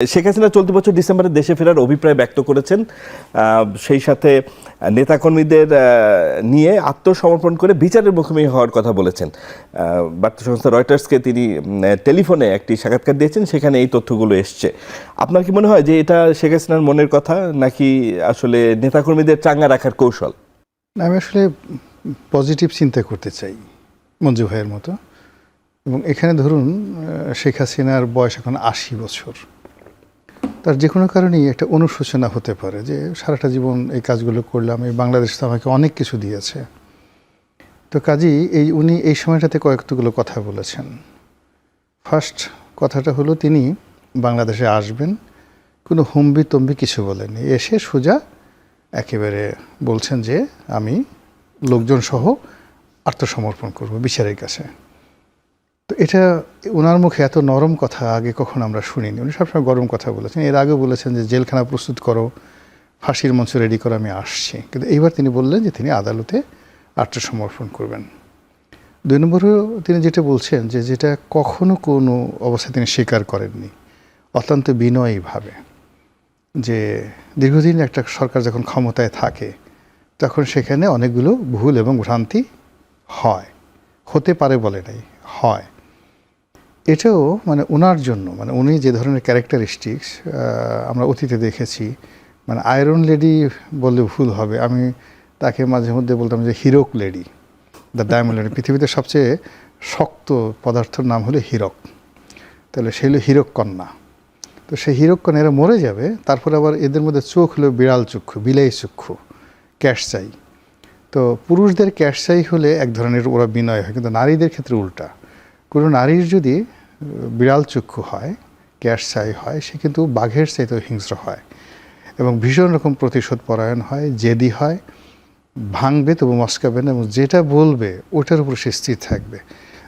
শেখ হাসিনা চলতি বছর ডিসেম্বরে দেশে ফেরার অভিপ্রায় ব্যক্ত করেছেন। সেই সাথে নেতাকর্মীদের নিয়ে আত্মসমর্পণ করে বিচারের মুখোমুখি হওয়ার কথা বলেছেন। বার্তা সংস্থা রয়টার্সকে তিনি টেলিফোনে একটি সাক্ষাৎকার দিয়েছেন, সেখানে এই তথ্যগুলো এসছে। আপনার কি মনে হয় যে এটা শেখ হাসিনার মনের কথা, নাকি আসলে নেতাকর্মীদের চাঙ্গা রাখার কৌশল? আমি আসলে পজিটিভ চিন্তা করতে চাই মঞ্জু ভাইয়ের মতো। এবং এখানে ধরুন শেখ হাসিনার বয়স এখন ৮০ বছর। তার যে কোনো কারণেই একটা অনুশোচনা হতে পারে যে সারাটা জীবন এই কাজগুলো করলাম, এই বাংলাদেশ তো আমাকে অনেক কিছু দিয়েছে। তো কাজেই উনি এই সময়টাতে কয়েকগুলো কথা বলেছেন। ফার্স্ট কথাটা হলো তিনি বাংলাদেশে আসবেন, কোনো হুম্বি তম্বি কিছু বলেননি। এসে সোজা একেবারে বলছেন যে আমি লোকজন সহ আত্মসমর্পণ করব বিচারের কাছে। তো এটা ওনার মুখে এত নরম কথা আগে কখনো আমরা শুনিনি। উনি সবসময় গরম কথা বলেছেন। এর আগে বলেছেন যে জেলখানা প্রস্তুত করো, ফাঁসির মঞ্চ রেডি করো, আমি আসছি। কিন্তু এইবার তিনি বললেন যে তিনি আদালতে আত্মসমর্পণ করবেন। ২ নম্বরেও তিনি যেটা বলছেন যে যেটা কখনো কোনো অবস্থায় তিনি স্বীকার করেননি, অত্যন্ত বিনয়ীভাবে, যে দীর্ঘদিন একটা সরকার যখন ক্ষমতায় থাকে তখন সেখানে অনেকগুলো ভুল এবং ভ্রান্তি হয়, হতে পারে বলে নাই, হয়। এটাও মানে ওনার জন্য, মানে উনি যে ধরনের ক্যারেক্টারিস্টিক্স আমরা অতীতে দেখেছি, মানে আয়রন লেডি বললে ভুল হবে, আমি তাকে মাঝে মধ্যে বলতাম যে Hirak lady, the diamond lady. পৃথিবীতে সবচেয়ে শক্ত পদার্থের নাম হলো হীরক, তাহলে সে হলো হীরক কন্যা। তো সেই হীরক কন্যা এরা মরে যাবে, তারপরে আবার এদের মধ্যে চোখ হলো বিড়াল চক্ষু, বিলাই চক্ষু, ক্যাশ চাই। তো পুরুষদের ক্যাশ চাই হলে এক ধরনের ওরা বিনয় হয়, কিন্তু নারীদের ক্ষেত্রে উল্টা। কোনো নারীর যদি বিড়াল চক্ষু হয়, ক্যাশ চাই হয়, সে কিন্তু বাঘের চাইতেও হিংস্র হয় এবং ভীষণ রকম প্রতিশোধ পরায়ণ হয়, জেদি হয়, ভাঙবে তবু মস্কাবে না, এবং যেটা বলবে ওটার উপর সে স্থির থাকবে।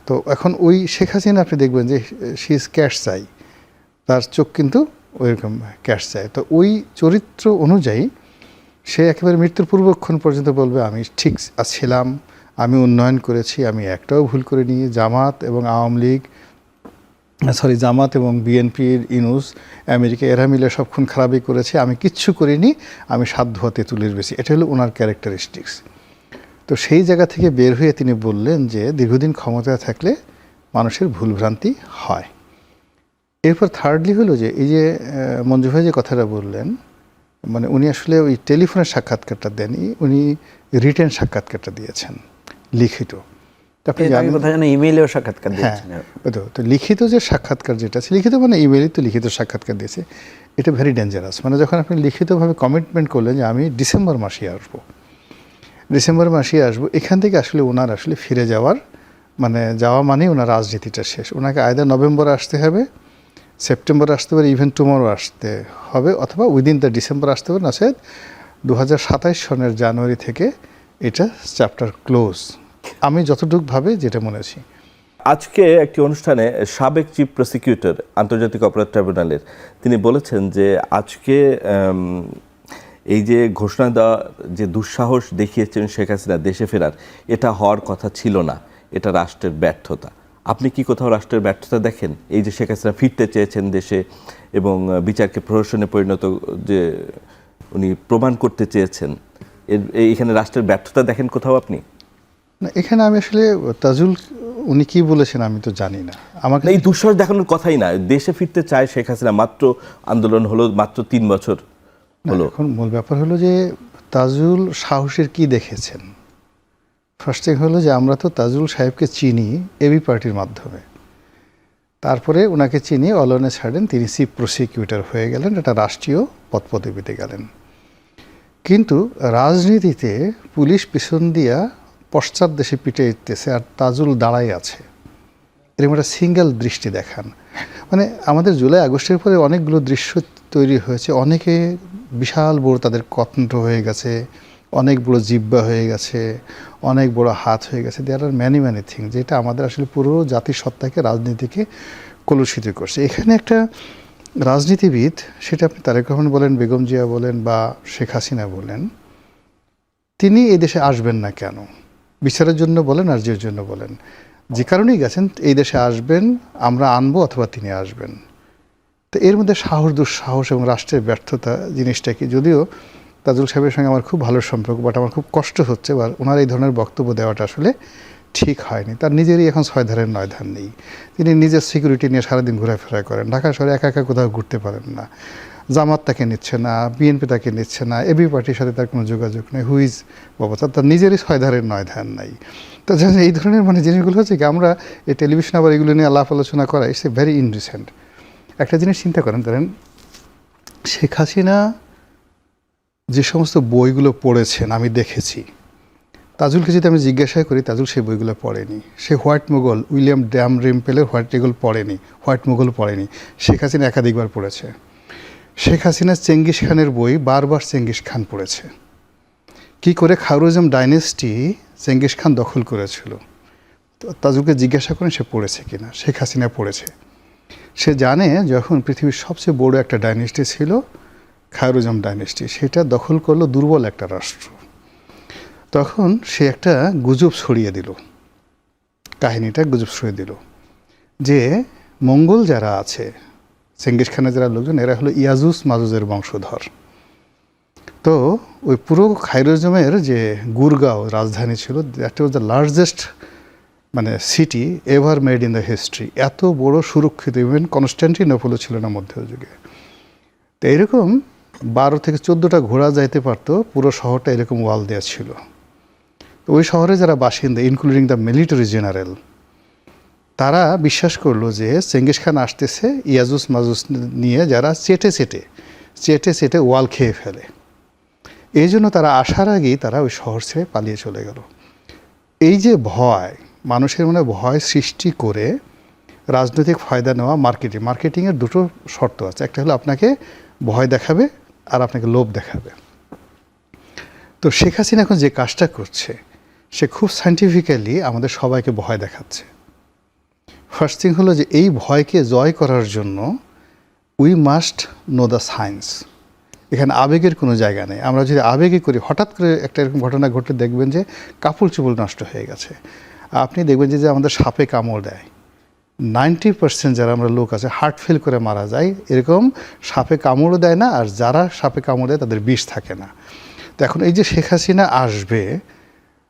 তো এখন ওই শেখ হাসিনা আপনি দেখবেন যে সে ইজ ক্যাশ চাই, তার চোখ কিন্তু ওইরকম ক্যাশ চাই। তো ওই চরিত্র অনুযায়ী সে একেবারে মৃত্যুর পূর্বক্ষণ পর্যন্ত বলবে আমি ঠিক ছিলাম, আমি উন্নয়ন করেছি, আমি একটাও ভুল করে নিয়ে জামাত এবং বিএনপির ইনুস আমেরিকা এরা মিলে সব খুন খারাপই করেছে, আমি কিচ্ছু করিনি, আমি সাধ্য হাতে তুলির বেশি। এটা হলো ওনার ক্যারেক্টারিস্টিক্স। তো সেই জায়গা থেকে বের হয়ে তিনি বললেন যে দীর্ঘদিন ক্ষমতায় থাকলে মানুষের ভুলভ্রান্তি হয়। এরপর থার্ডলি হলো যে এই যে মঞ্জু ভাই যে কথাটা বললেন, মানে উনি আসলে ওই টেলিফোনের সাক্ষাৎকারটা দেননি, উনি রিটেন সাক্ষাৎকারটা দিয়েছেন, লিখিত। আপনি জানেন ইমেইলেও সাক্ষাৎকার দিয়েছেন। হ্যাঁ, তো লিখিত যে সাক্ষাৎকার যেটা আছে, লিখিত মানে ইমেইলই তো লিখিত সাক্ষাৎকার দিয়েছে, এটা ভেরি ডেঞ্জারাস। মানে যখন আপনি লিখিতভাবে কমিটমেন্ট করলেন যে আমি ডিসেম্বর মাসে আসবো, এখান থেকে আসলে ওনার আসলে ফিরে যাওয়ার যাওয়া মানেই ওনার রাজনীতিটা শেষ। ওনাকে আয়দা নভেম্বরে আসতে হবে, সেপ্টেম্বরে আসতে পারে, ইভেন টুমরো আসতে হবে, অথবা উইদিন দ্য ডিসেম্বর আসতে পারে, না সে 2027 সনের জানুয়ারি থেকে এটা চ্যাপ্টার ক্লোজ, আমি যতটুকু ভাবে যেটা মনে আছি। আজকে একটি অনুষ্ঠানে সাবেক চিফ প্রসিকিউটর আন্তর্জাতিক অপরাধ ট্রাইব্যুনালের তিনি বলেছেন যে আজকে এই যে ঘোষণা দেওয়া যে দুঃসাহস দেখিয়েছেন শেখ হাসিনা দেশে ফেরার, এটা হওয়ার কথা ছিল না, এটা রাষ্ট্রের ব্যর্থতা। আপনি কি কোথাও রাষ্ট্রের ব্যর্থতা দেখেন? এই যে শেখ হাসিনা ফিরতে চেয়েছেন দেশে এবং বিচারকে প্রহসনে পরিণত যে উনি প্রমাণ করতে চেয়েছেন, এইখানে রাষ্ট্রের ব্যর্থতা দেখেন কোথাও আপনি? না, এখানে আমি আসলে তাজুল উনি কি বলেছেন আমি তো জানি না। আমাকে এই দুঃসাহস দেখানোর কথাই না, দেশে ফিরতে চায় শেখ হাসিনা, মাত্র আন্দোলন হলো, মাত্র 3 বছর হলো। এখন মূল ব্যাপার হলো যে তাজুল সাহসের কি দেখেছেন। ফার্স্ট থিং হলো যে আমরা তো তাজুল সাহেবকে চিনি এবি পার্টির মাধ্যমে, তারপরে ওনাকে চিনি অল অন এ সাডেন তিনি চিফ প্রসিকিউটর হয়ে গেলেন, এটা রাষ্ট্রীয় পদপদবিতে গেলেন। কিন্তু রাজনীতিতে পুলিশ পিছন দিয়া পশ্চাৎ দেশে পিটে দিতেছে আর তাজুল দাঁড়াই আছে, এরকম একটা সিঙ্গেল দৃষ্টি দেখান। মানে আমাদের জুলাই আগস্টের পরে অনেকগুলো দৃশ্য তৈরি হয়েছে, অনেকে বিশাল বড় তাদের কণ্ঠ হয়ে গেছে, অনেক বড় জিহ্বা হয়ে গেছে, অনেক বড় হাত হয়ে গেছে, দেয়ার আর ম্যানি থিং, যেটা আমাদের আসলে পুরো জাতির সত্তাকে রাজনীতিকে কলুষিত করছে। এখানে একটা রাজনীতিবিদ, সেটা আপনি তারেক রহমান বলেন, বেগম জিয়া বলেন বা শেখ হাসিনা বলেন, তিনি এই দেশে আসবেন না কেন? বিচারের জন্য বলেন আর যে জন্য বলেন, যে কারণেই গেছেন এই দেশে আসবেন, আমরা আনবো অথবা তিনি আসবেন। তো এর মধ্যে সাহস দুঃসাহস এবং রাষ্ট্রের ব্যর্থতা জিনিসটা কি, যদিও তাজুল সাহেবের সঙ্গে আমার খুব ভালো সম্পর্ক, বাট আমার খুব কষ্ট হচ্ছে বা ওনার এই ধরনের বক্তব্য দেওয়াটা আসলে ঠিক হয়নি। তার নিজেরই এখন 6 ধারের 9 ধার নেই। তিনি নিজের সিকিউরিটি নিয়ে সারাদিন ঘোরাফেরা করেন, ঢাকা শহরে একা একা কোথাও ঘুরতে পারেন না, জামাত তাকে নিচ্ছে না, বিএনপি তাকে নিচ্ছে না, এবি পার্টির সাথে তার কোনো যোগাযোগ নেই, হুইজ বাবা তার নিজেরই 6 ধারের 9 ধার নাই। তো এই ধরনের মানে জিনিসগুলো হচ্ছে কি, আমরা এই টেলিভিশন আবার এগুলো নিয়ে আলাপ আলোচনা করা ইটস এ ভেরি ইনরিসেন্ট। একটা জিনিস চিন্তা করেন, ধরেন শেখ হাসিনা যে সমস্ত বইগুলো পড়েছেন আমি দেখেছি, তাজুলকে যদি আমি জিজ্ঞাসা করি, তাজুল সেই বইগুলো পড়েনি। সে হোয়াইট মোগল, উইলিয়াম ড্যাম রিম্পেলের হোয়াইট মোগল পড়েনি, হোয়াইট মোগল পড়েনি। শেখ হাসিনা একাধিকবার পড়েছে। শেখ হাসিনা চেঙ্গিস খানের বই বারবার চেঙ্গিস খান পড়েছে, কি করে খাওয়ারিজম ডাইনেস্টি চেঙ্গিস খান দখল করেছিল। তাজুলকে জিজ্ঞাসা করেন সে পড়েছে কিনা। শেখ হাসিনা পড়েছে। সে জানে যখন পৃথিবীর সবচেয়ে বড় একটা ডাইনেস্টি ছিল খাওয়ারিজম ডাইনেস্টি, সেটা দখল করলো দুর্বল একটা রাষ্ট্র, তখন সে একটা গুজব ছড়িয়ে দিল, কাহিনীটা গুজব ছড়িয়ে দিল যে মঙ্গল যারা আছে, চেঙ্গিস খানের যারা লোকজন, এরা হলো ইয়াজুজ মাজুজের বংশধর। তো ওই পুরো খায়রজমের যে গুরগাঁও রাজধানী ছিল, দ্যাট ওয়াজ দ্য লার্জেস্ট মানে city ever made in the history. এত বড় সুরক্ষিত, ইভেন কনস্ট্যান্টিনোপলও ছিল না মধ্যযুগে। তো এরকম 12 থেকে 14টা ঘোড়া যাইতে পারতো, পুরো শহরটা এরকম ওয়াল দেওয়া ছিল। তো ওই শহরে যারা বাসিন্দা, ইনক্লুডিং দ্য মিলিটারি জেনারেল, তারা বিশ্বাস করলো যে চেঙ্গিস খান আসতেছে ইয়াজুস মাজুস নিয়ে, যারা চেটে চেটে ওয়াল খেয়ে ফেলে। এই জন্য তারা আসার আগেই তারা ওই শহর ছেড়ে পালিয়ে চলে গেল। এই যে ভয়, মানুষের মনে ভয় সৃষ্টি করে রাজনৈতিক ফায়দা নেওয়া, মার্কেটিংয়ের দুটো শর্ত আছে। একটা হলো আপনাকে ভয় দেখাবে আর আপনাকে লোভ দেখাবে। তো শেখ হাসিনা এখন যে কাজটা করছে, সে খুব সায়েন্টিফিক্যালি আমাদের সবাইকে ভয় দেখাচ্ছে। ফার্স্ট থিং হলো যে এই ভয়কে জয় করার জন্য we must know the science. এখানে আবেগের কোনো জায়গা নেই। আমরা যদি আবেগে করি, হঠাৎ করে একটা এরকম ঘটনা ঘটলে দেখবেন যে কাপড় চোপড় নষ্ট হয়ে গেছে। আপনি দেখবেন যে আমাদের সাপে কামড় দেয়, 90% যারা আমরা লোক আছে হার্ট ফেল করে মারা যায়, এরকম সাপে কামড়ও দেয় না, আর যারা সাপে কামড় দেয় তাদের বিষ থাকে না। তো এখন এই যে শেখ হাসিনা আসবে,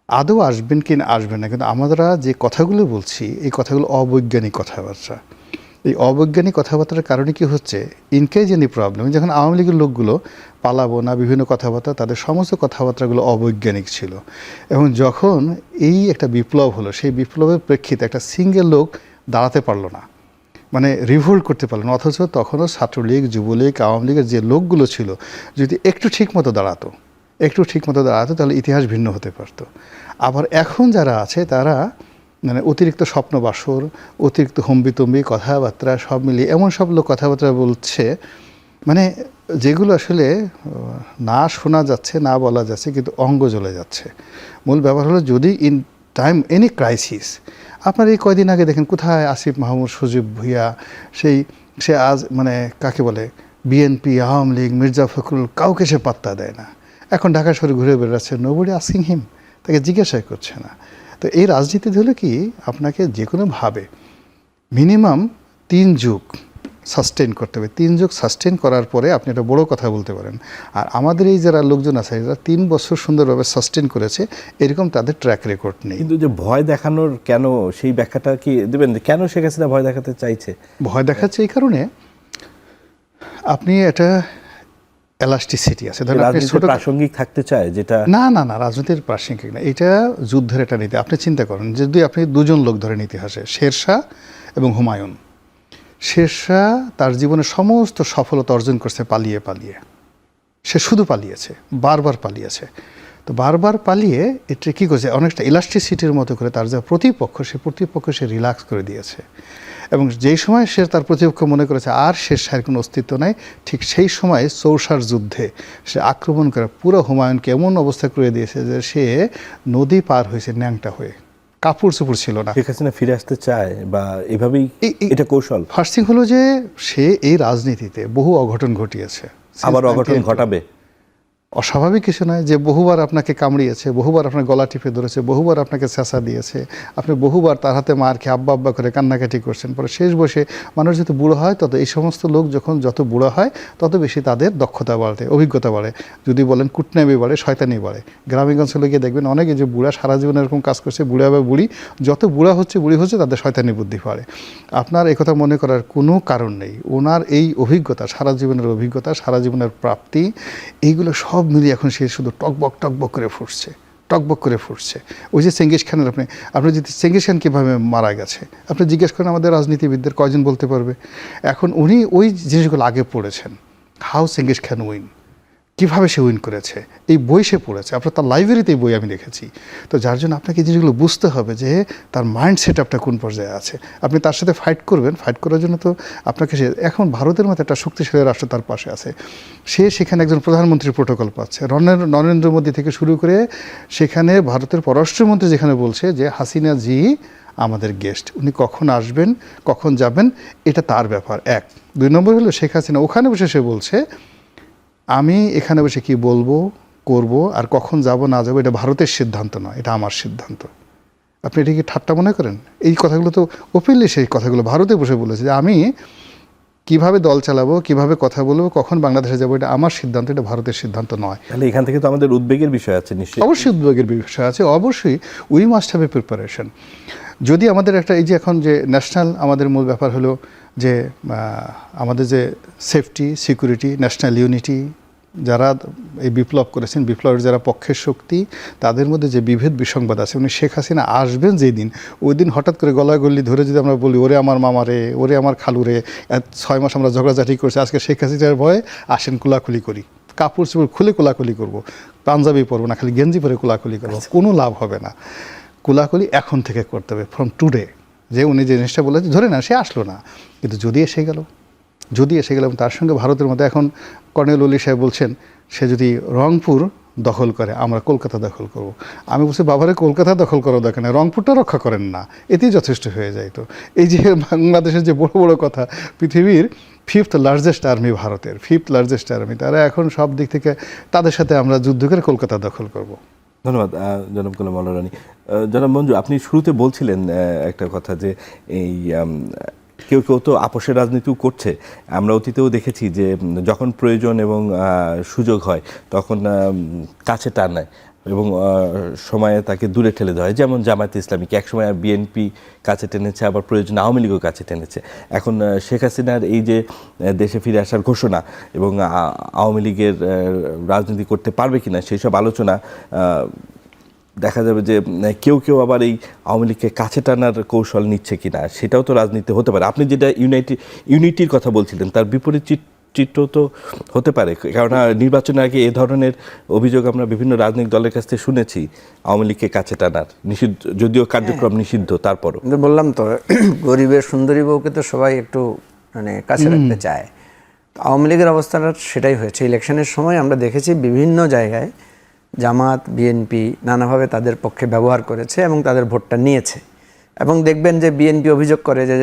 আদৌ আসবেন কি না আসবেন না, কিন্তু আমরা যে কথাগুলো বলছি এই কথাগুলো অবৈজ্ঞানিক কথাবার্তা। এই অবৈজ্ঞানিক কথাবার্তার কারণে কি হচ্ছে, ইনকেজ এনি প্রবলেম, যখন আওয়ামী লীগের লোকগুলো পালাবো না বিভিন্ন কথাবার্তা, তাদের সমস্ত কথাবার্তাগুলো অবৈজ্ঞানিক ছিল। এবং যখন এই একটা বিপ্লব হলো, সেই বিপ্লবের প্রেক্ষিতে একটা সিঙ্গেল লোক দাঁড়াতে পারলো না, মানে রিভোল্ট করতে পারলো না, অথচ তখনও ছাত্রলীগ, যুবলীগ, আওয়ামী লীগের যে লোকগুলো ছিল যদি একটু ঠিক মতো দাঁড়াতো তাহলে ইতিহাস ভিন্ন হতে পারতো। আবার এখন যারা আছে তারা মানে অতিরিক্ত স্বপ্নবাসর, অতিরিক্ত হম্বিতম্বি কথাবার্তা সব মিলিয়ে এমন সব লোক কথাবার্তা বলছে, মানে যেগুলো আসলে না শোনা যাচ্ছে, না বলা যাচ্ছে, কিন্তু অঙ্গ জ্বলে যাচ্ছে। মূল ব্যাপার হলো, যদি ইন টাইম এনি ক্রাইসিস, আপনার এই কয়দিন আগে দেখেন কোথায় আসিফ মাহমুদ, সজীব ভুইয়া, সে আজ মানে কাকে বলে বিএনপি, আওয়ামী লীগ, মির্জা ফখরুল, কাউকে সে পাত্তা দেয় না। এখন ঢাকা শহরে ঘুরে বেড়াচ্ছে, নোবডি আস্কিং হিম, তাকে জিজ্ঞাসাই করছে না। তো এই রাজনীতিতে হলো কি, আপনাকে যে কোনোভাবে মিনিমাম 3 যুগ সাস্টেন করতে হবে। 3 যুগ সাস্টেন করার পরে আপনি একটা বড় কথা বলতে পারেন। আর আমাদের এই যারা লোকজন আছে, যারা 3 বছর সুন্দরভাবে সাস্টেন করেছে, এরকম তাদের ট্র্যাক রেকর্ড নেই। কিন্তু যে ভয় দেখানোর কেন, সেই ব্যাখ্যাটা কি দেবেন? কেন শেখ হাসিনা ভয় দেখাতে চাইছে? ভয় দেখাচ্ছে এই কারণে, আপনি এটা এলাস্টিসিটি আছে, ধরেন আপনি ছোট প্রাসঙ্গিক থাকতে চায়, যেটা না রাজনীতির প্রাসঙ্গিক না, এটা যুদ্ধের একটা নীতি। আপনি চিন্তা করেন, যদি আপনি 2 জন লোক ধরেন ইতিহাসে, শেরশাহ এবং হুমায়ুন। শেরশাহ তার জীবনে সমস্ত সফলতা অর্জন করছে পালিয়ে, সে শুধু পালিয়েছে, বারবার পালিয়েছে। তো বারবার পালিয়ে এটা কী করছে, অনেকটা ইলাস্টিসিটির মতো করে তার যা প্রতিপক্ষ সে রিল্যাক্স করে দিয়েছে। এবং যেই সময় সে তার প্রতিপক্ষ মনে করেছে আর শেরশাহের কোনো অস্তিত্ব নাই, ঠিক সেই সময় চৌসার যুদ্ধে সে আক্রমণ করে পুরো হুমায়ুনকে এমন অবস্থা করে দিয়েছে যে সে নদী পার হয়েছে ন্যাংটা হয়ে, কাপড় চোপড় ছিল না। শেখ হাসিনা ফিরে আসতে চায় বা এভাবেই এটা কৌশল? ফার্স্ট থিং হলো যে সে এই রাজনীতিতে বহু অঘটন ঘটিয়েছে, আবার অঘটন ঘটাবে। অস্বাভাবিক কিছু নয় যে বহুবার আপনাকে কামড়িয়েছে, বহুবার আপনার গলা টিপে ধরেছে, বহুবার আপনাকে চেঁচা দিয়েছে, আপনি বহুবার তার হাতে মার খেয়ে আব্বা আব্বা করে কান্নাকাটি করছেন। পরে শেষ বসে মানুষ যত বুড়ো হয় তত এই সমস্ত লোক যত বুড়ো হয় তত বেশি তাদের দক্ষতা বাড়ে, অভিজ্ঞতা বাড়ে, যদি বলেন কুটনামি বাড়ে, শয়তানি বাড়ে। গ্রামীণ অঞ্চলে গিয়ে দেখবেন অনেকে যে বুড়া সারা জীবন এরকম কাজ করছে, বুড়া বা বুড়ি যত বুড়ি হচ্ছে তাদের শয়তানি বুদ্ধি বাড়ে। আপনার একথা মনে করার কোনো কারণ নেই। ওনার এই অভিজ্ঞতা, সারা জীবনের অভিজ্ঞতা, সারা জীবনের প্রাপ্তি, এইগুলো সব মিলিয়ে এখন সে শুধু টকবক করে ফুটছে। ওই যে চেঙ্গিস খানের আপনি যদি চেঙ্গিস খান কীভাবে মারা গেছে আপনি জিজ্ঞেস করেন আমাদের রাজনীতিবিদদের, কয়জন বলতে পারবে? এখন উনি ওই জিনিসগুলো আগে পড়েছেন, হাউ চেঙ্গিস খান উইন, কীভাবে সে উইন করেছে, এই বই সে পড়েছে। আপনার তার লাইব্রেরিতে এই বই আমি দেখেছি। তো যার জন্য আপনাকে এই জিনিসগুলো বুঝতে হবে যে তার মাইন্ড সেট আপটা কোন পর্যায়ে আছে। আপনি তার সাথে ফাইট করবেন, ফাইট করার জন্য তো আপনাকে সে, এখন ভারতের মতো একটা শক্তিশালী রাষ্ট্র তার পাশে আছে, সে সেখানে একজন প্রধানমন্ত্রীর প্রোটোকল পাচ্ছে। নরেন্দ্র মোদী থেকে শুরু করে সেখানে ভারতের পররাষ্ট্রমন্ত্রী যেখানে বলছে যে হাসিনা জি আমাদের গেস্ট, উনি কখন আসবেন কখন যাবেন এটা তার ব্যাপার। 1, 2 নম্বর হলো শেখ হাসিনা ওখানে বসে সে বলছে আমি এখানে বসে কি বলবো করব আর কখন যাব না যাব এটা ভারতের সিদ্ধান্ত নয়, এটা আমার সিদ্ধান্ত। আপনি এটা কি ঠাট্টা মনে করেন? এই কথাগুলো তো ওপেনলি সেই কথাগুলো ভারতে বসে বলেছে যে আমি কিভাবে দল চালাবো, কিভাবে কথা বলবো, কখন বাংলাদেশে যাবো এটা আমার সিদ্ধান্ত, এটা ভারতের সিদ্ধান্ত নয়। তাহলে এখান থেকে তো আমাদের উদ্বেগের বিষয় আছে নিশ্চয়ই। অবশ্যই উদ্বেগের বিষয় আছে, অবশ্যই we must have a preparation. যদি আমাদের একটা এই যে এখন যে ন্যাশনাল আমাদের মূল ব্যাপার হলো যে আমাদের যে সেফটি সিকিউরিটি ন্যাশনাল ইউনিটি, যারা এই বিপ্লব করেছেন, বিপ্লবের যারা পক্ষের শক্তি, তাদের মধ্যে যে বিভেদ বিসংবাদ আছে, উনি শেখ হাসিনা আসবেন যেই দিন, ওই দিন হঠাৎ করে গলাগলি ধরে যদি আমরা বলি ওরে আমার মামা রে, ওরে আমার খালু রে, 6 মাস আমরা ঝগড়াঝাটি করছি, আজকে শেখ হাসিনার ভয়ে আসেন কোলাকুলি করি, কাপড় চোপড় খুলে কোলাকুলি করবো, পাঞ্জাবি পরবো না, খালি গেঞ্জি পরে কোলাকুলি করবো, কোনো লাভ হবে না। কোলাকুলি এখন থেকে করতে হবে, ফ্রম টুডে। যে উনি যে জিনিসটা বলেছে ধরে না সে আসলো না, কিন্তু যদি এসে গেল এবং তার সঙ্গে ভারতের মধ্যে এখন কর্নেল ওলি সাহেব বলছেন সে যদি রংপুর দখল করে আমরা কলকাতা দখল করব। আমি বলছি বাবারে কলকাতা দখল করার দরকার নেই, রংপুরটা রক্ষা করেন না, এতেই যথেষ্ট হয়ে যায়। তো এই যে বাংলাদেশের যে বড় বড় কথা, পৃথিবীর 5th লার্জেস্ট আর্মি ভারতের 5th লার্জেস্ট আর্মি, তারা এখন সব দিক থেকে তাদের সাথে আমরা যুদ্ধ করে কলকাতা দখল করব। ধন্যবাদ জনাব গোলাম মাওলা রানী। জনাব মঞ্জু, আপনি শুরুতে বলছিলেন একটা কথা যে এই কেউ তো আপোষের রাজনীতিও করছে। আমরা অতীতেও দেখেছি যে যখন প্রয়োজন এবং সুযোগ হয় তখন কাছে টানায় এবং সময়ে তাকে দূরে ঠেলে দেওয়া হয়, যেমন জামায়াতে ইসলামীকে একসময় বিএনপি কাছে টেনেছে, আবার প্রয়োজন আওয়ামী লীগও কাছে টেনেছে। এখন শেখ হাসিনার এই যে দেশে ফিরে আসার ঘোষণা এবং আওয়ামী লীগের রাজনীতি করতে পারবে কিনা সেই সব আলোচনা, দেখা যাবে যে কেউ আবার এই আওয়ামী লীগকে কাছে টানার কৌশল নিচ্ছে কিনা, সেটাও তো রাজনীতি হতে পারে। আপনি যেটা ইউনিটির কথা বলছিলেন তার বিপরীত চিত্র তো হতে পারে, কারণ নির্বাচনের আগে এ ধরনের অভিযোগ আমরা বিভিন্ন রাজনৈতিক দলের কাছ থেকে শুনেছি, আওয়ামী লীগকে কাছে টানার নিষিদ্ধ, যদিও কার্যক্রম নিষিদ্ধ, তারপরও বললাম তো গরিবের সুন্দরী বউকে তো সবাই একটু মানে কাছে রাখতে চায়। আওয়ামী লীগের অবস্থাটা সেটাই হয়েছে। ইলেকশনের সময় আমরা দেখেছি বিভিন্ন জায়গায় জামাত বিএনপি নানাভাবে তাদের পক্ষে ব্যবহার করেছে এবং তাদের ভোটটা নিয়েছে। এবং দেখবেন যে বিএনপি অভিযোগ করে যে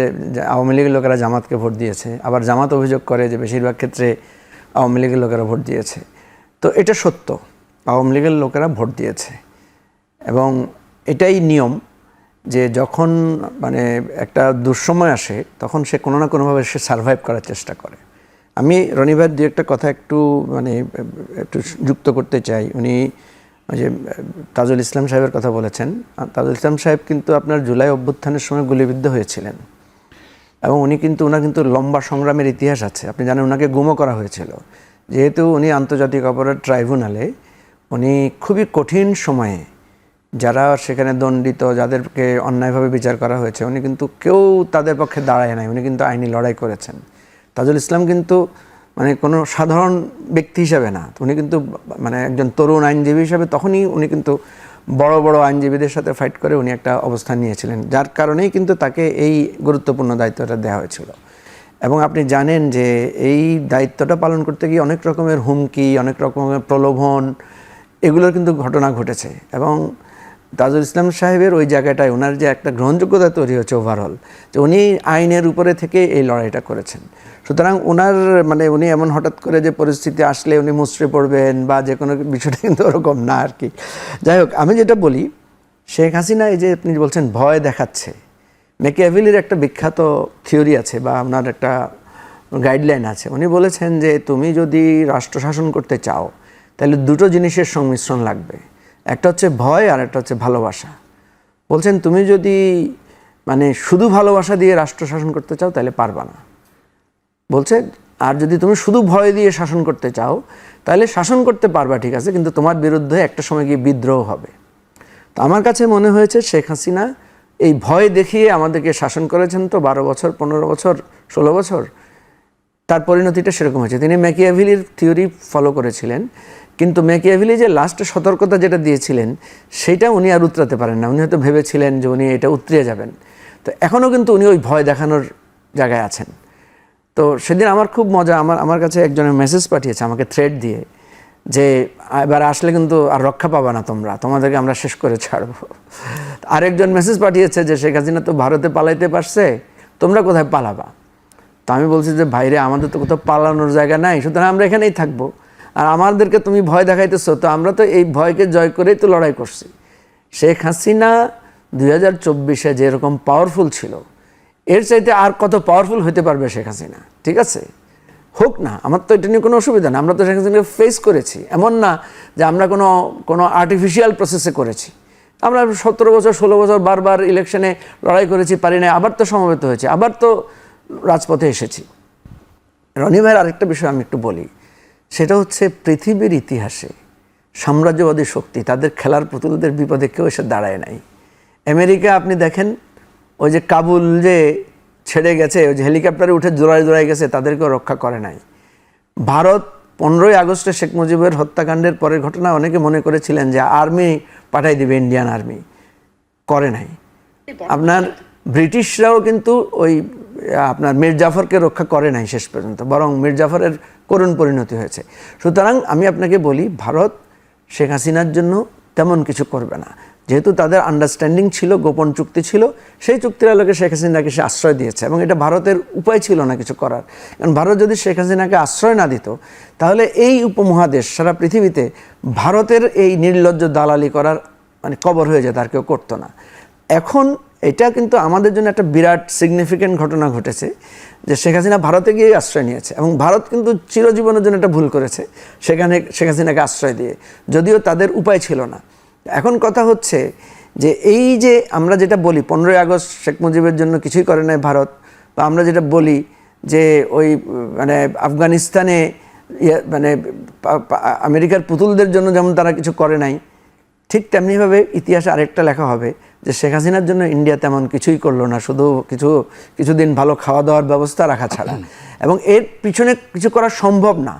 আওয়ামী লীগের লোকেরা জামাতকে ভোট দিয়েছে, আবার জামাত অভিযোগ করে যে বেশিরভাগ ক্ষেত্রে আওয়ামী লীগের লোকেরা ভোট দিয়েছে। তো এটা সত্য, আওয়ামী লীগের লোকেরা ভোট দিয়েছে এবং এটাই নিয়ম যে যখন মানে একটা দুঃসময় আসে তখন সে কোনো না কোনোভাবে সে সারভাইভ করার চেষ্টা করে। আমি রনি ভাইয়ের দু একটা কথা একটু যুক্ত করতে চাই। উনি ওই যে তাজুল ইসলাম সাহেবের কথা বলেছেন। তাজুল ইসলাম সাহেব কিন্তু আপনার জুলাই অভ্যুত্থানের সময় গুলিবিদ্ধ হয়েছিলেন এবং ওনার কিন্তু লম্বা সংগ্রামের ইতিহাস আছে। আপনি জানেন ওনাকে গুমও করা হয়েছিল, যেহেতু উনি আন্তর্জাতিক অপরাধ ট্রাইব্যুনালে উনি খুবই কঠিন সময়ে যারা সেখানে দণ্ডিত, যাদেরকে অন্যায়ভাবে বিচার করা হয়েছে, উনি কিন্তু কেউ তাদের পক্ষে দাঁড়ায় নাই, উনি কিন্তু আইনি লড়াই করেছেন। তাজুল ইসলাম কিন্তু মানে কোনো সাধারণ ব্যক্তি হিসাবে না, উনি কিন্তু মানে একজন তরুণ আইনজীবী হিসাবে তখনই উনি কিন্তু বড় বড় আইনজীবীদের সাথে ফাইট করে উনি একটা অবস্থান নিয়েছিলেন, যার কারণেই কিন্তু তাকে এই গুরুত্বপূর্ণ দায়িত্বটা দেওয়া হয়েছিল। এবং আপনি জানেন যে এই দায়িত্বটা পালন করতে গিয়ে অনেক রকমের হুমকি, অনেক রকমের প্রলোভন, এগুলোর কিন্তু ঘটনা ঘটেছে। এবং তাজুল ইসলাম সাহেবের ওই জায়গাটায় ওনার যে একটা গ্রহণযোগ্যতা তৈরি হচ্ছে ওভারঅল, যে উনি আইনের উপরে থেকে এই লড়াইটা করেছেন। সুতরাং ওনার মানে উনি এমন হঠাৎ করে যে পরিস্থিতি আসলে উনি মুচড়ে পড়বেন বা যে কোনো বিষয়টা কিন্তু ওরকম না আর কি। যাই হোক, আমি যেটা বলি, শেখ হাসিনা এই যে আপনি বলছেন ভয় দেখাচ্ছে, ম্যাকিয়াভেলির একটা বিখ্যাত থিওরি আছে বা ওনার একটা গাইডলাইন আছে। উনি বলেছেন যে তুমি যদি রাষ্ট্র শাসন করতে চাও তাহলে দুটো জিনিসের সংমিশ্রণ লাগবে, একটা হচ্ছে ভয় আর একটা হচ্ছে ভালোবাসা। বলছেন তুমি যদি মানে শুধু ভালোবাসা দিয়ে রাষ্ট্র শাসন করতে চাও তাহলে পারবা না। বলছে আর যদি তুমি শুধু ভয় দিয়ে শাসন করতে চাও তাহলে শাসন করতে পারবা, ঠিক আছে, কিন্তু তোমার বিরুদ্ধে একটা সময় গিয়ে বিদ্রোহ হবে। তো আমার কাছে মনে হয়েছে শেখ হাসিনা এই ভয় দেখিয়ে আমাদেরকে শাসন করেছেন তো 12 বছর, 15 বছর, 16 বছর, তার পরিণতিটা সেরকম হয়েছে। তিনি ম্যাকিয়াভেলির থিওরি ফলো করেছিলেন, কিন্তু ম্যাকিয়াভেলি যে লাস্টে সতর্কতা যেটা দিয়েছিলেন সেটা উনি আর উতরাতে পারেন না। উনি হয়তো ভেবেছিলেন যে উনি এটা উতরিয়ে যাবেন, তো এখনও কিন্তু উনি ওই ভয় দেখানোর জায়গায় আছেন। তো সেদিন আমার খুব মজা, আমার কাছে একজনের মেসেজ পাঠিয়েছে আমাকে থ্রেড দিয়ে, যে এবার আসলে কিন্তু আর রক্ষা পাবা না তোমরা, তোমাদেরকে আমরা শেষ করে ছাড়বো। আরেকজন মেসেজ পাঠিয়েছে যে শেখ হাসিনা তো ভারতে পালাইতে পারছে, তোমরা কোথায় পালাবা? তো আমি বলছি যে ভাইরে, আমাদের তো কোথাও পালানোর জায়গা নাই, সুতরাং আমরা এখানেই থাকবো। আর আমাদেরকে তুমি ভয় দেখাইতেছো, তো আমরা তো এই ভয়কে জয় করেই তো লড়াই করছি। শেখ হাসিনা 2024-এ যেরকম পাওয়ারফুল ছিল, এর চাইতে আর কত পাওয়ারফুল হতে পারবে শেখ হাসিনা? ঠিক আছে, হোক না, আমার তো এটা নিয়ে কোনো অসুবিধা না। আমরা তো শেখ হাসিনাকে ফেস করেছি, এমন না যে আমরা কোনো আর্টিফিশিয়াল প্রসেসে করেছি। আমরা 17 বছর 16 বছর বারবার ইলেকশনে লড়াই করেছি, পারি না, আবার তো সমবেত হয়েছে, আবার তো রাজপথে এসেছি। রনি ভাইয়ের আরেকটা বিষয় আমি একটু বলি, সেটা হচ্ছে পৃথিবীর ইতিহাসে সাম্রাজ্যবাদী শক্তি তাদের খেলার পুতুলদের বিপদে কেউ এসে দাঁড়ায় নাই। আমেরিকা আপনি দেখেন, ওই যে কাবুল যে ছেড়ে গেছে, ওই যে হেলিকপ্টারে উঠে জোড়ায় গেছে, তাদেরকেও রক্ষা করে নাই। ভারত 15ই আগস্টে শেখ মুজিবের হত্যাকাণ্ডের পরের ঘটনা অনেকে মনে করেছিলেন যে আর্মি পাঠাই দিবে, ইন্ডিয়ান আর্মি, করে নাই। আপনার ব্রিটিশরাও কিন্তু ওই আপনার মীর জাফরকে রক্ষা করে নাই শেষ পর্যন্ত, বরং মীর জাফরের করুণ পরিণতি হয়েছে। সুতরাং আমি আপনাকে বলি, ভারত শেখ হাসিনার জন্য তেমন কিছু করবে না, যেহেতু তাদের আন্ডারস্ট্যান্ডিং ছিল, গোপন চুক্তি ছিল, সেই চুক্তির আলোকে শেখ হাসিনাকে সে আশ্রয় দিয়েছে, এবং এটা ভারতের উপায় ছিল না কিছু করার। কারণ ভারত যদি শেখ হাসিনাকে আশ্রয় না দিত, তাহলে এই উপমহাদেশ সারা পৃথিবীতে ভারতের এই নির্লজ্জ দালালি করার মানে কবর হয়ে যেত, আর কেউ করতো না। এখন এটা কিন্তু আমাদের জন্য একটা বিরাট সিগনিফিক্যান্ট ঘটনা ঘটেছে যে শেখ হাসিনা ভারতে গিয়ে আশ্রয় নিয়েছে, এবং ভারত কিন্তু চিরজীবনের জন্য একটা ভুল করেছে সেখানে শেখ হাসিনাকে আশ্রয় দিয়ে, যদিও তাদের উপায় ছিল না। এখন কথা হচ্ছে যে এই যে আমরা যেটা বলি 15ই আগস্ট শেখ মুজিবের জন্য কিছুই করে নাই ভারত, বা আমরা যেটা বলি যে ওই মানে আফগানিস্তানে মানে আমেরিকার পুতুলদের জন্য যেমন তারা কিছু করে নাই, ঠিক তেমনিভাবে ইতিহাসে আরেকটা লেখা হবে যে শেখ হাসিনার জন্য ইন্ডিয়া তেমন কিছুই করলো না, শুধু কিছুদিন ভালো খাওয়া দাওয়ার ব্যবস্থা রাখা ছাড়া। এবং এর পিছনে কিছু করা সম্ভব না,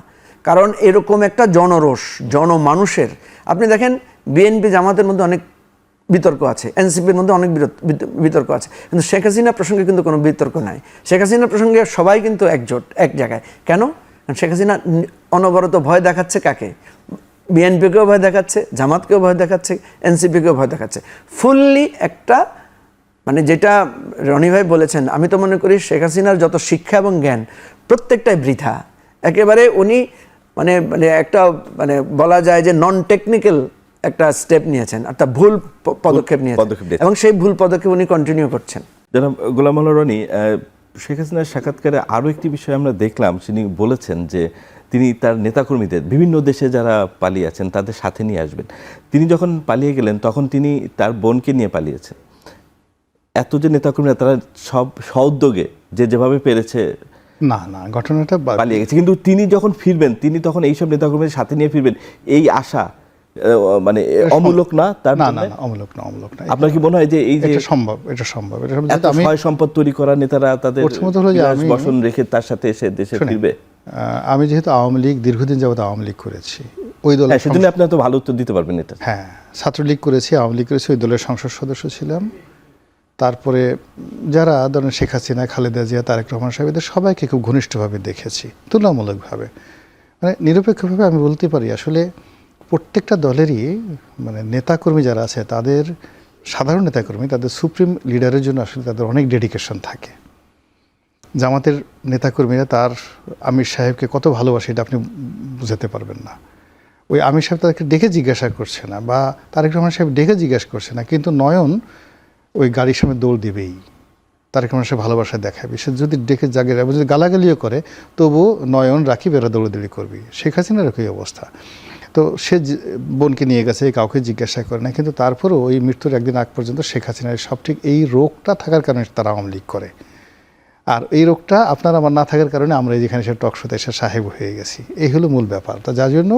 কারণ এরকম একটা জনরোষ, জনমানুষের, আপনি দেখেন বিএনপি জামাতের মধ্যে অনেক বিতর্ক আছে, এনসিপির মধ্যে অনেক বিতর্ক আছে, কিন্তু শেখ হাসিনা প্রসঙ্গে কিন্তু কোনো বিতর্ক নাই। শেখ হাসিনা প্রসঙ্গে সবাই কিন্তু একজোট, এক জায়গায়। কেন? কারণ শেখ হাসিনা অনবরত ভয় দেখাচ্ছে কাকে? বিএনপিকেও ভয় দেখাচ্ছে, জামাতকেও ভয় দেখাচ্ছে, এনসিপিকেও ভয় দেখাচ্ছে। ফুললি একটা মানে যেটা রনি ভাই বলেছেন, আমি তো মনে করি শেখ হাসিনার যত শিক্ষা এবং জ্ঞান প্রত্যেকটাই বৃথা। একেবারে উনি মানে একটা মানে বলা যায় যে নন টেকনিক্যাল একটা স্টেপ নিয়েছেন, অর্থাৎ ভুল পদক্ষেপ নিয়েছেন, এবং সেই ভুল পদক্ষেপ উনি কন্টিনিউ করছেন। জনাব গোলাম মাওলা রনি, শেখ হাসিনার সাক্ষাৎকারে আরও একটি বিষয় আমরা দেখলাম, তিনি বলেছেন যে তিনি তার নেতাকর্মীদের বিভিন্ন দেশে যারা পালিয়ে আছেন তাদের সাথে নিয়ে আসবেন। তিনি যখন পালিয়ে গেলেন তখন তিনি তার বোনকে নিয়ে পালিয়েছেন। এত যে নেতাকর্মীরা তারা সব সউদ্যোগে যেভাবে পেরেছে না ঘটনাটা পালিয়ে গেছে, কিন্তু তিনি যখন ফিরবেন তিনি তখন এইসব নেতাকর্মীদের সাথে নিয়ে ফিরবেন, এই আশা মানে অমূলক না? তার না অমূলক না। আপনার কি মনে হয় যে এই যে এটা সম্ভব আমি সয় সম্পদ তৈরি করা নেতারা তাদের বসন রেখে তার সাথে এসে দেশে ফিরবে? আমি যেহেতু আওয়ামী লীগ দীর্ঘদিন যাবত আওয়ামী লীগ করেছি, ওই দল, সেজন্য আপনি তো ভালো উত্তর দিতে পারবেন এটা। হ্যাঁ, ছাত্রলীগ করেছি, আওয়ামী লীগ করেছি, ওই দলের সংসদ সদস্য ছিলাম। তারপরে যারা ধরেন শেখ হাসিনা, খালেদা জিয়া, তারেক রহমান সাহেব, এদের সবাইকে খুব ঘনিষ্ঠভাবে দেখেছি, তুলনামূলকভাবে, মানে নিরপেক্ষভাবে আমি বলতে পারি আসলে প্রত্যেকটা দলেরই মানে নেতাকর্মী যারা আছে তাদের, সাধারণ নেতাকর্মী, তাদের সুপ্রিম লিডারের জন্য আসলে তাদের অনেক ডেডিকেশন থাকে। জামাতের নেতাকর্মীরা তার আমির সাহেবকে কত ভালোবাসে এটা আপনি বুঝাতে পারবেন না। ওই আমির সাহেব তাদেরকে ডেকে জিজ্ঞাসা করছে না, বা তারেক রহমান সাহেব ডেকে জিজ্ঞাসা করছে না, কিন্তু নয়ন ওই গাড়ির সামনে দৌড় দিবেই, তারেক রহমান সাহেব ভালোবাসা দেখাবে। সে যদি ডেকে জাগে এবং যদি গালাগালিও করে তবু নয়ন রাকিবেরা দৌড়াদৌড়ি করবি। শেখ হাসিনার একই অবস্থা। তো সে বোনকে নিয়ে গেছে, কাউকে জিজ্ঞাসা করে না, কিন্তু তারপরেও ওই মৃত্যুর একদিন আগ পর্যন্ত শেখ হাসিনার সব ঠিক এই রোগটা থাকার কারণে তারা আওয়ামী লীগ করে। আর এই রোগটা আপনার আমার না থাকার কারণে আমরা যেখানে সে টকশোতে এসে সাহেব হয়ে গেছি, এই হলো মূল ব্যাপার। তো যার জন্য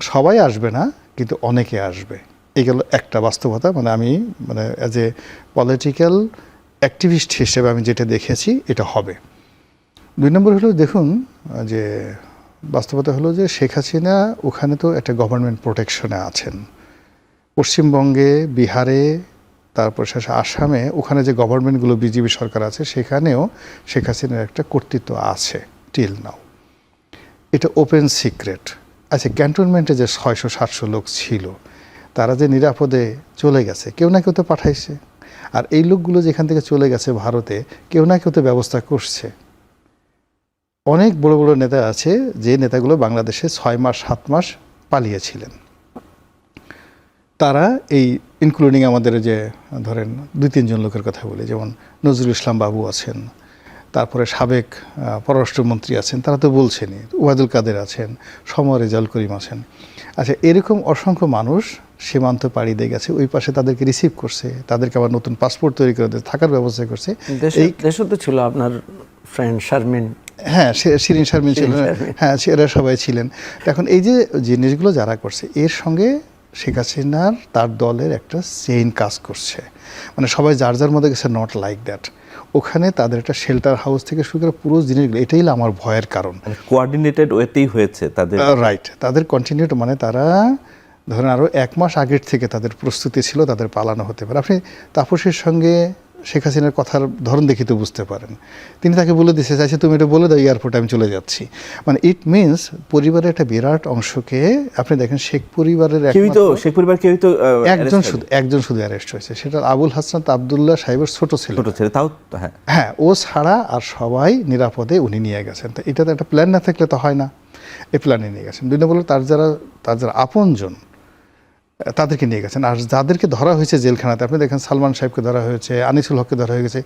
সবাই আসবে না, কিন্তু অনেকে আসবে, এই গেল একটা বাস্তবতা। মানে আমি মানে অ্যাজ এ পলিটিক্যাল অ্যাক্টিভিস্ট হিসেবে আমি যেটা দেখেছি এটা হবে। 2 নম্বর হলো, দেখুন যে বাস্তবতা হলো যে শেখ হাসিনা ওখানে তো একটা গভর্নমেন্ট প্রোটেকশনে আছেন। পশ্চিমবঙ্গে, বিহারে, তারপর শেষে আসামে, ওখানে যে গভর্নমেন্টগুলো বিজেপি সরকার আছে সেখানেও শেখ হাসিনার একটা কর্তৃত্ব আছে টিল নাও। এটা ওপেন সিক্রেট। আচ্ছা, ক্যান্টনমেন্টে যে 600-700 লোক ছিল তারা যে নিরাপদে চলে গেছে, কেউ না কেউ তো পাঠাইছে। আর এই লোকগুলো যেখান থেকে চলে গেছে ভারতে, কেউ না কেউ তো ব্যবস্থা করছে। অনেক বড় বড় নেতা আছে যে নেতাগুলো বাংলাদেশে 6 মাস 7 মাস পালিয়েছিলেন। তারা এই ইনক্লুডিং আমাদের যে ধরেন 2-3 জন লোকের কথা বলি, যেমন নজরুল ইসলাম বাবু আছেন, তারপরে সাবেক পররাষ্ট্রমন্ত্রী আছেন, তারা তো বলছেনই, ওয়াদুল কাদের আছেন, সমর রেজাউল করিম আছেন। আচ্ছা, এরকম অসংখ্য মানুষ সীমান্ত পাড়ি দিয়ে গেছে, ওই পাশে তাদেরকে রিসিভ করছে, তাদেরকে আবার নতুন পাসপোর্ট তৈরি করে থাকার ব্যবস্থা করছে। এই দেশও তো ছিল আপনার ফ্রেন্ড শারমিন, হ্যাঁ, শিরিন শারমিন ছিলেন, হ্যাঁ এরা সবাই ছিলেন। এখন এই যে জিনিসগুলো যারা করছে, এর সঙ্গে শেখ হাসিনার তার দলের একটা চেইন কাজ করছে। মানে সবাই যার যার মধ্যে গেছে, নট লাইক দ্যাট। ওখানে তাদের একটা শেল্টার হাউস থেকে শুরু করে পুরো জিনিসগুলো, এটাই হলো আমার ভয়ের কারণ। কোঅর্ডিনেটেড ওয়েতেই হয়েছে তাদের, রাইট। তাদের কন্টিনিউট মানে তারা ধরেন আরও 1 মাস আগের থেকে তাদের প্রস্তুতি ছিল, তাদের পালানো হতে পারে। আপনি তাপসের সঙ্গে শেখ হাসিনার কথার ধরন দেখি তো বুঝতে পারেন, তিনি তাকে বলে দিতে চাইছে তুমি এটা বলে দাও এয়ারপোর্টে আমি চলে যাচ্ছি। মানে ইট মিনস পরিবারের একটা বিরাট অংশকে আপনি দেখেন, শেখ পরিবারের শেখ পরিবার কেউই তো একজন শুধু অ্যারেস্ট হয়েছে, সেটা আবুল হাসনাত আবদুল্লাহ সাহেবের ছোট ছেলে, তাও হ্যাঁ, ও ছাড়া আর সবাই নিরাপদে উনি নিয়ে গেছেন। তো এটা তো একটা প্ল্যান না থাকলে তো হয় না, এই প্ল্যানে নিয়ে গেছেন। 2 নম্বর তার যারা আপনজন তাদেরকে নিয়ে গেছেন। আর যাদেরকে ধরা হয়েছে জেলখানাতে, আপনি দেখেন সালমান সাহেবকে ধরা হয়েছে, আনিসুল হককে ধরা হয়ে গেছে,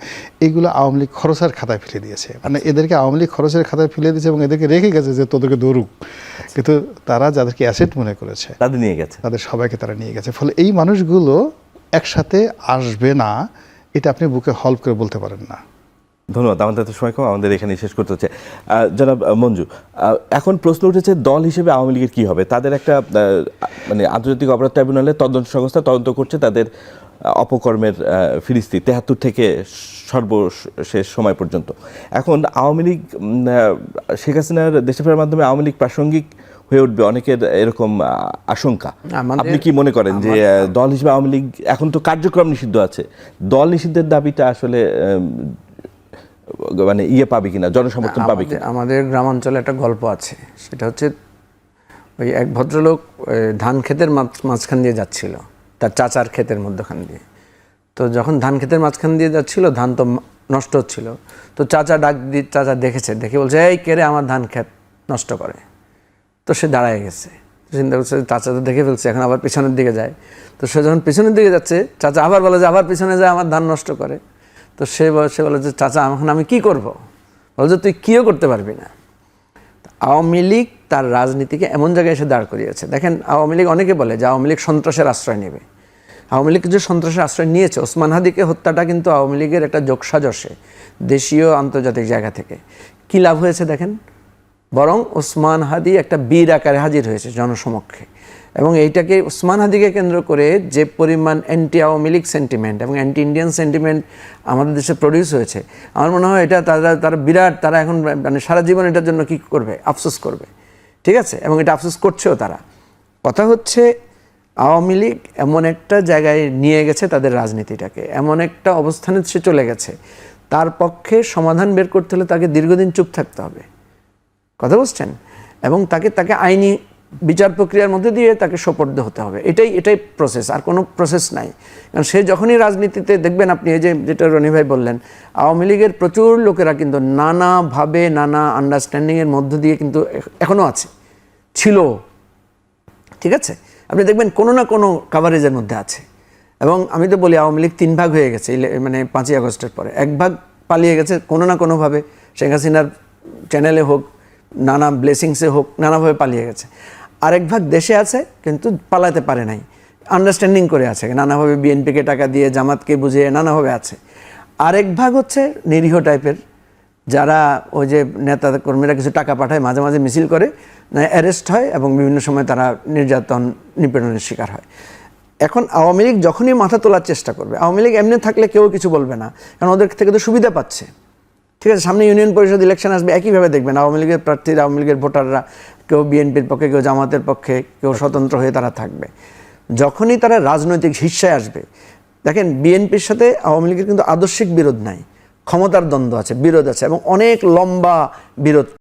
এইগুলো আওয়ামী লীগ খরচের খাতায় ফেলে দিয়েছে। মানে এদেরকে আওয়ামী লীগ খরচের খাতায় ফেলে দিয়েছে এবং এদেরকে রেখে গেছে যে তোদেরকে দৌড়ুক। কিন্তু তারা যাদেরকে অ্যাসেট মনে করেছে তাদের নিয়ে গেছে, তাদের সবাইকে তারা নিয়ে গেছে। ফলে এই মানুষগুলো একসাথে আসবে না, এটা আপনি বুকে হল্প করে বলতে পারেন না। ধন্যবাদ। আমাদের তো সময় কম, আমাদের এখানে শেষ করতে হচ্ছে। জনাব মঞ্জু, এখন প্রশ্ন উঠেছে দল হিসেবে আওয়ামী লীগের কী হবে? তাদের একটা মানে আন্তর্জাতিক অপরাধ ট্রাইব্যুনালে তদন্ত সংস্থা তদন্ত করছে তাদের অপকর্মের ফিরিস্তি 73 থেকে সর্বশেষ সময় পর্যন্ত। এখন আওয়ামী লীগ, শেখ হাসিনার দেশে ফেরার মাধ্যমে আওয়ামী লীগ প্রাসঙ্গিক হয়ে উঠবে, অনেকের এরকম আশঙ্কা। আপনি কি মনে করেন যে দল হিসেবে আওয়ামী লীগ, এখন তো কার্যক্রম নিষিদ্ধ আছে, দল নিষিদ্ধের দাবিটা আসলে মানে পাবে কিনা, জনসমর্থন পাবে কিনা? আমাদের গ্রামাঞ্চলে একটা গল্প আছে, সেটা হচ্ছে ওই এক ভদ্রলোক ধান ক্ষেতের মাঝখান দিয়ে যাচ্ছিল, তার চাচার ক্ষেতের মধ্যখান দিয়ে। তো যখন ধান ক্ষেতের মাঝখান দিয়ে যাচ্ছিল, ধান তো নষ্ট হচ্ছিল, তো চাচা চাচা দেখে বলছে, এই কে রে আমার ধান ক্ষেত নষ্ট করে। তো সে দাঁড়ায় গেছে, চিন্তা করছে চাচা তো দেখে ফেলছে, এখন আবার পিছনের দিকে যায়। তো সে যখন পিছনের দিকে যাচ্ছে, চাচা আবার বলে যে আবার পিছনে যায়, আমার ধান নষ্ট করে। তো সে বলে যে চাচা এখন আমি কি করব? বলে যে তুই কিও করতে পারবি না। আওয়ামী লীগ তার রাজনীতিকে এমন জায়গায় এসে দাঁড় করিয়েছে। দেখেন, আওয়ামী লীগ অনেকে বলে যে আওয়ামী লীগ সন্ত্রাসের আশ্রয় নেবে। আওয়ামী লীগ যে সন্ত্রাসের আশ্রয় নিয়েছে, ওসমান হাদিকে হত্যাটা কিন্তু আওয়ামী লীগের একটা যোগসাজশে, দেশীয় আন্তর্জাতিক জায়গা থেকে। কী লাভ হয়েছে দেখেন, বরং ওসমান হাদি একটা বীর আকারে হাজির হয়েছে জনসমক্ষে। এবং এইটাকে, ওসমান হাদিকে কেন্দ্র করে যে পরিমাণ অ্যান্টি আওয়ামী লীগ সেন্টিমেন্ট এবং অ্যান্টি ইন্ডিয়ান সেন্টিমেন্ট আমাদের দেশে প্রডিউস হয়েছে, আমার মনে হয় এটা তারা বিরাট, তারা এখন মানে সারা জীবন এটার জন্য কী করবে, আফসোস করবে। ঠিক আছে, এবং এটা আফসোস করছেও তারা। কথা হচ্ছে আওয়ামী লীগ এমন একটা জায়গায় নিয়ে গেছে তাদের রাজনীতিটাকে, এমন একটা অবস্থানে সে চলে গেছে, তার পক্ষে সমাধান বের করতে হলে তাকে দীর্ঘদিন চুপ থাকতে হবে। কথা বুঝছেন? এবং তাকে আইনি বিচার প্রক্রিয়ার মধ্যে দিয়ে তাকে সোপর্দ হতে হবে, এটাই প্রসেস, আর কোনো প্রসেস নাই। কারণ সে যখনই রাজনীতিতে দেখবেন আপনি, এই যে যেটা রনি ভাই বললেন, আওয়ামী লীগের প্রচুর লোকেরা কিন্তু নানাভাবে নানা আন্ডারস্ট্যান্ডিংয়ের মধ্য দিয়ে কিন্তু এখনও আছে, ছিল, ঠিক আছে, আপনি দেখবেন কোনো না কোনো কাভারেজের মধ্যে আছে। এবং আমি তো বলি আওয়ামী লীগ 3 ভাগ হয়ে গেছে, মানে 5ই আগস্টের পরে। 1 ভাগ পালিয়ে গেছে কোনো না কোনোভাবে, শেখ হাসিনার চ্যানেলে হোক, নানা ব্লেসিংসে হোক, নানাভাবে পালিয়ে গেছে। আরেক ভাগ দেশে আছে কিন্তু পালাতে পারে নাই, আন্ডারস্ট্যান্ডিং করে আছে, নানাভাবে বিএনপিকে টাকা দিয়ে, জামাতকে বুঝিয়ে নানাভাবে আছে। আরেক ভাগ হচ্ছে নিরীহ টাইপের, যারা ওই যে নেতা কর্মীরা কিছু টাকা পাঠায়, মাঝে মাঝে মিছিল করে, অ্যারেস্ট হয় এবং বিভিন্ন সময় তারা নির্যাতন নিপীড়নের শিকার হয়। এখন আওয়ামী লীগ যখনই মাথা তোলার চেষ্টা করবে, আওয়ামী লীগ এমনি থাকলে কেউ কিছু বলবে না, কারণ ওদের থেকে তো সুবিধা পাচ্ছে, ঠিক আছে। সামনে ইউনিয়ন পরিষদ ইলেকশন আসবে, একইভাবে দেখবেন আওয়ামী লীগের প্রার্থীরা, আওয়ামী লীগের ভোটাররা কেউ বিএনপির পক্ষে, কেউ জামাতের পক্ষে, কেউ স্বতন্ত্র হয়ে তারা থাকবে। যখনই তারা রাজনৈতিক হিস্সায় আসবে, দেখেন বিএনপির সাথে আওয়ামী লীগের কিন্তু আদর্শিক বিরোধ নাই, ক্ষমতার দ্বন্দ্ব আছে, বিরোধ আছে, এবং অনেক লম্বা বিরোধ।